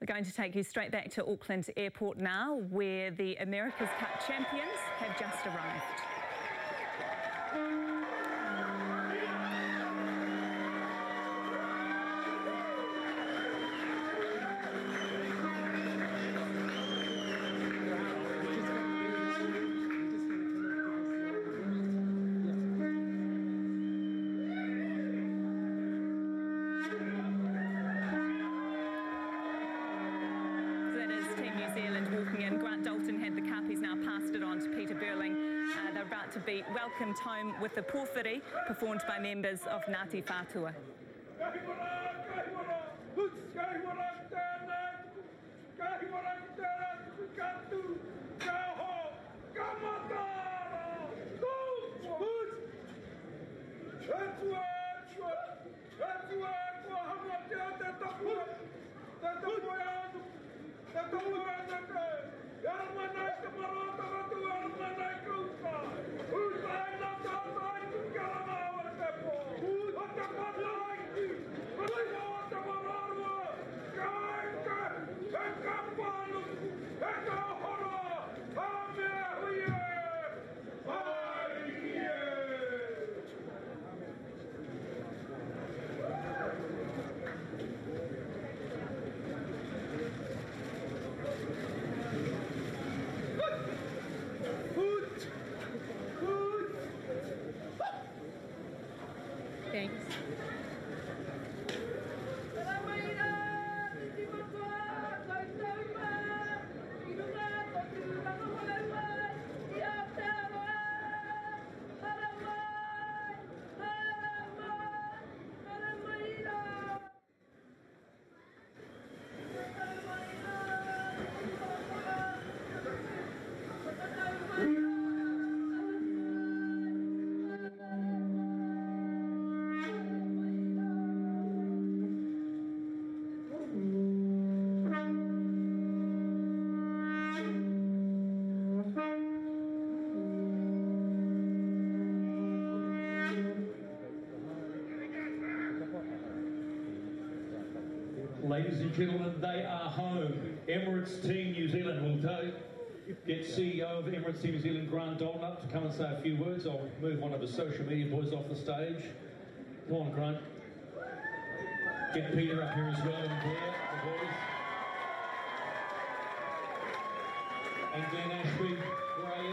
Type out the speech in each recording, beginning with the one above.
Going to take you straight back to Auckland Airport now, where the America's Cup champions have just arrived. They're about to be welcomed home with the pōwhiri performed by members of Ngāti Whātua. Thanks. Ladies and gentlemen, they are home. Emirates Team New Zealand will get CEO of Emirates Team New Zealand, Grant Dalton, up to come and say a few words. I'll move one of the social media boys off the stage. Come on, Grant. Get Peter up here as well, and Claire, the boys. And Glenn Ashby.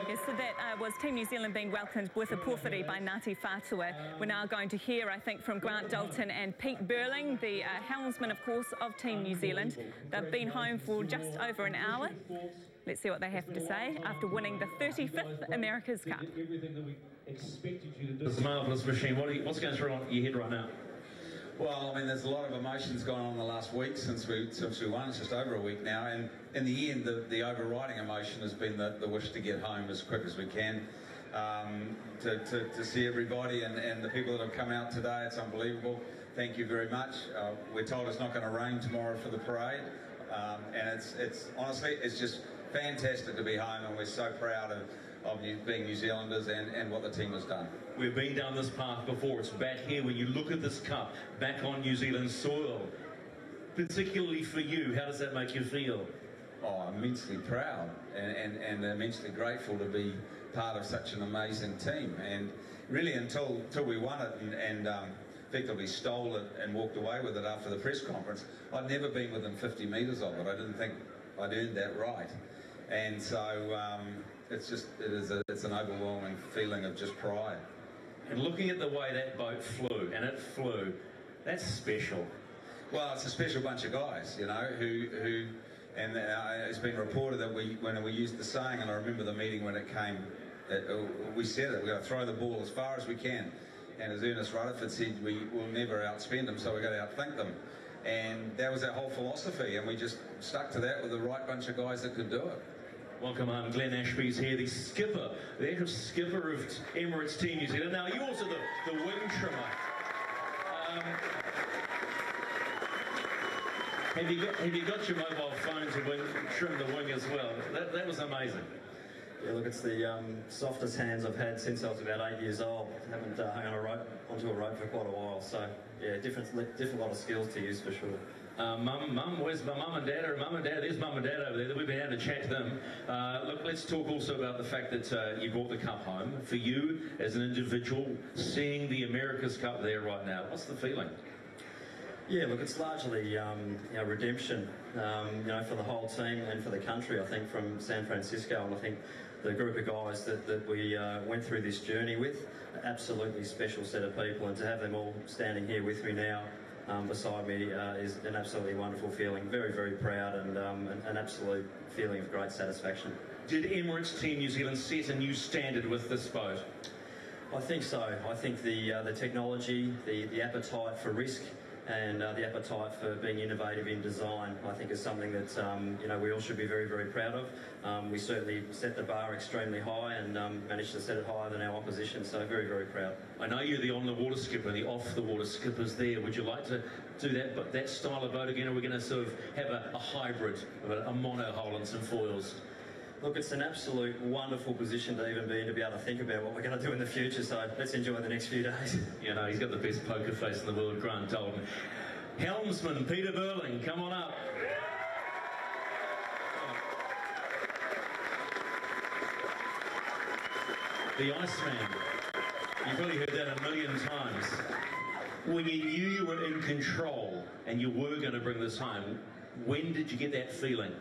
Yes, so that was Team New Zealand being welcomed with a pōwhiri by Ngāti Whātua. We're now going to hear, I think, from Grant Dalton and Pete Burling, the helmsman, of course, of Team New Zealand. They've been home for just over an hour. Let's see what they have to say after winning the 35th America's Cup. Everything that we expected you to do. This marvellous machine. What's going through your head right now? Well, I mean, there's a lot of emotions going on in the last week since we won. It's just over a week now, and in the end, the overriding emotion has been the wish to get home as quick as we can, to see everybody and the people that have come out today. It's unbelievable. Thank you very much. We're told it's not going to rain tomorrow for the parade, and it's honestly, it's just fantastic to be home, and we're so proud of being New Zealanders and what the team has done. We've been down this path before. It's back here. When you look at this cup back on New Zealand soil, particularly for you, how does that make you feel? Oh, immensely proud and immensely grateful to be part of such an amazing team. And really, until we won it and effectively stole it and walked away with it after the press conference, I'd never been within 50 metres of it. I didn't think I'd earned that right. And so it's an overwhelming feeling of just pride. And looking at the way that boat flew, and it flew, that's special. Well, it's a special bunch of guys, you know, who and it's been reported that when we used the saying, and I remember the meeting when it came, we said it, we're going to throw the ball as far as we can. And as Ernest Rutherford said, we will never outspend them, so we're going to outthink them. And that was our whole philosophy, and we just stuck to that with the right bunch of guys that could do it. Welcome home, Glenn Ashby's here, the skipper, the actual skipper of Emirates Team New Zealand. Now, you're also the wing trimmer. Have you got your mobile phone to trim the wing as well? That was amazing. Yeah, look, it's the softest hands I've had since I was about 8 years old. I haven't hung on onto a rope for quite a while, so yeah, different lot of skills to use for sure. Mum, where's my mum and dad? Or mum and dad, there's mum and dad over there. We've been able to chat to them. Look, let's talk also about the fact that you brought the cup home. For you, as an individual, seeing the America's Cup there right now, what's the feeling? Yeah, look, it's largely redemption, for the whole team and for the country, I think, from San Francisco. And I think the group of guys that we went through this journey with, an absolutely special set of people, and to have them all standing here with me now beside me is an absolutely wonderful feeling. Very, very proud, and an absolute feeling of great satisfaction. Did Emirates Team New Zealand set a new standard with this boat? I think so. I think the technology, the appetite for risk, and the appetite for being innovative in design, I think, is something that we all should be very, very proud of. We certainly set the bar extremely high and managed to set it higher than our opposition, so very, very proud. I know you're the on-the-water skipper, the off-the-water skippers there. Would you like to do that style of boat again, or are we going to sort of have a hybrid, a monohull and some foils? Look, it's an absolute wonderful position to even be in, to be able to think about what we're going to do in the future, so let's enjoy the next few days. He's got the best poker face in the world, Grant Dalton. Helmsman Peter Burling, come on up. The Iceman. You've probably heard that a million times. When you knew you were in control and you were going to bring this home, when did you get that feeling?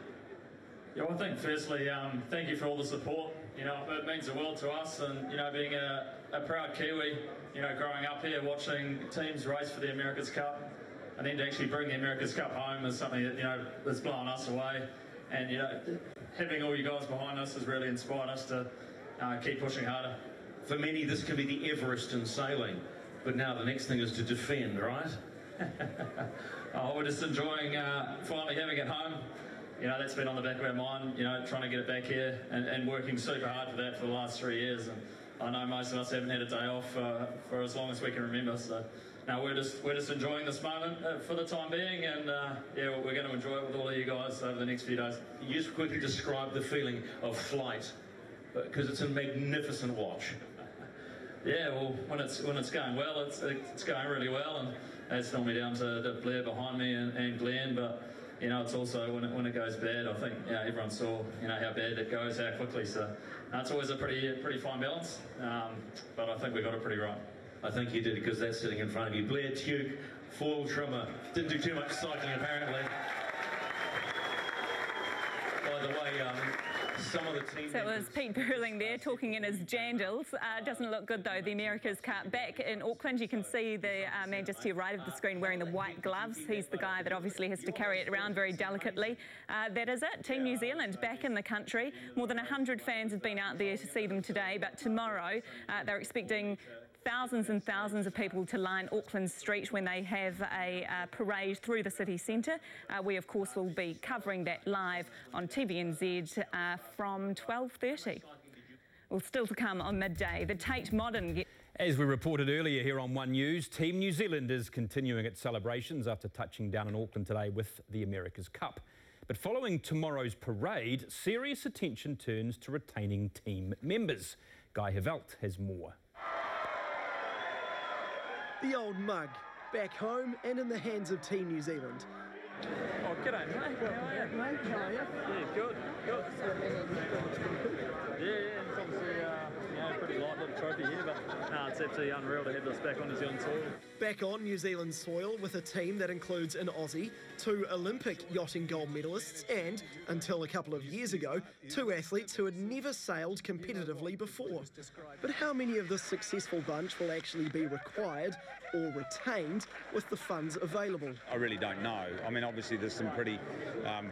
Yeah, well, I think firstly, thank you for all the support. It means the world to us, and being a proud Kiwi, growing up here watching teams race for the America's Cup, and then to actually bring the America's Cup home is something that that's blown us away. And having all you guys behind us has really inspired us to keep pushing harder. For many, this can be the Everest in sailing, but now the next thing is to defend, right? We're just enjoying finally having it home. That's been on the back of our mind, trying to get it back here and working super hard for that for the last 3 years. And I know most of us haven't had a day off for as long as we can remember. So now we're just enjoying this moment for the time being, and we're going to enjoy it with all of you guys over the next few days. You just quickly describe the feeling of flight, because it's a magnificent watch. Yeah, well, when it's going well, it's going really well, and that's normally down to Blair behind me and Glenn, but. It's also when it goes bad. I think everyone saw how bad it goes, how quickly. So it's always a pretty fine balance. But I think we got it pretty right. I think you did, because that's sitting in front of you. Blair Tuke, foil trimmer, didn't do too much cycling apparently. By the way, some of the team. So it was Pete Burling there talking in his jandals. Doesn't look good though. The America's Cup back in Auckland. You can see the man just to your right of the screen wearing the white gloves. He's the guy that obviously has to carry it around very delicately. That is it. Team New Zealand back in the country. More than 100 fans have been out there to see them today, but tomorrow they're expecting thousands and thousands of people to line Auckland Street when they have a parade through the city centre. We, of course, will be covering that live on TVNZ from 12:30. Well, still to come on midday, the Tate Modern... As we reported earlier here on One News, Team New Zealand is continuing its celebrations after touching down in Auckland today with the America's Cup. But following tomorrow's parade, serious attention turns to retaining team members. Guy Hevelt has more. The old mug, back home and in the hands of Team New Zealand. Oh, g'day, mate. How are you? Mate, how are you? Yeah, good. Yeah, it's obviously pretty light little trophy here, but it's absolutely unreal to have this back on New Zealand soil. Back on New Zealand soil with a team that includes an Aussie, 2 Olympic yachting gold medalists and, until a couple of years ago, 2 athletes who had never sailed competitively before. But how many of this successful bunch will actually be required or retained with the funds available? I really don't know. I mean, obviously there's some pretty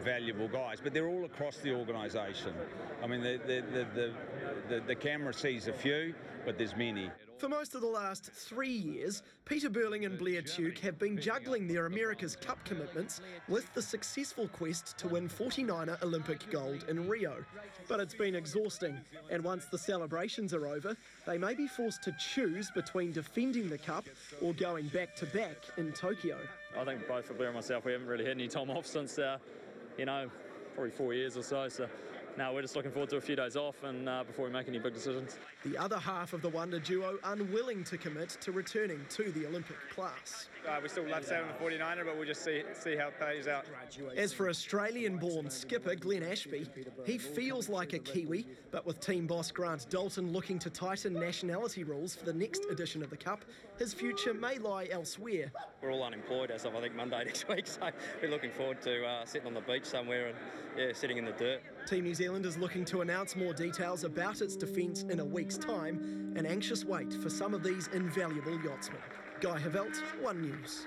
valuable guys, but they're all across the organisation. I mean, the camera sees a few, but there's many. For most of the last 3 years, Peter Burling and Blair Tuke have been juggling their America's Cup commitments with the successful quest to win 49er Olympic gold in Rio. But it's been exhausting, and once the celebrations are over, they may be forced to choose between defending the Cup or going back-to-back in Tokyo. I think both for Blair and myself, we haven't really had any time off since, probably 4 years or so. So no, we're just looking forward to a few days off and before we make any big decisions. The other half of the Wonder duo unwilling to commit to returning to the Olympic class. We still love sailing the 49er, but we'll just see how it plays out. As for Australian-born skipper Glenn Ashby, he feels like a Kiwi, but with team boss Grant Dalton looking to tighten nationality rules for the next edition of the Cup, his future may lie elsewhere. We're all unemployed as of, I think, Monday next week, so we're looking forward to sitting on the beach somewhere and sitting in the dirt. Team New Zealand is looking to announce more details about its defence in a week's time, an anxious wait for some of these invaluable yachtsmen. Guy Havelt, One News.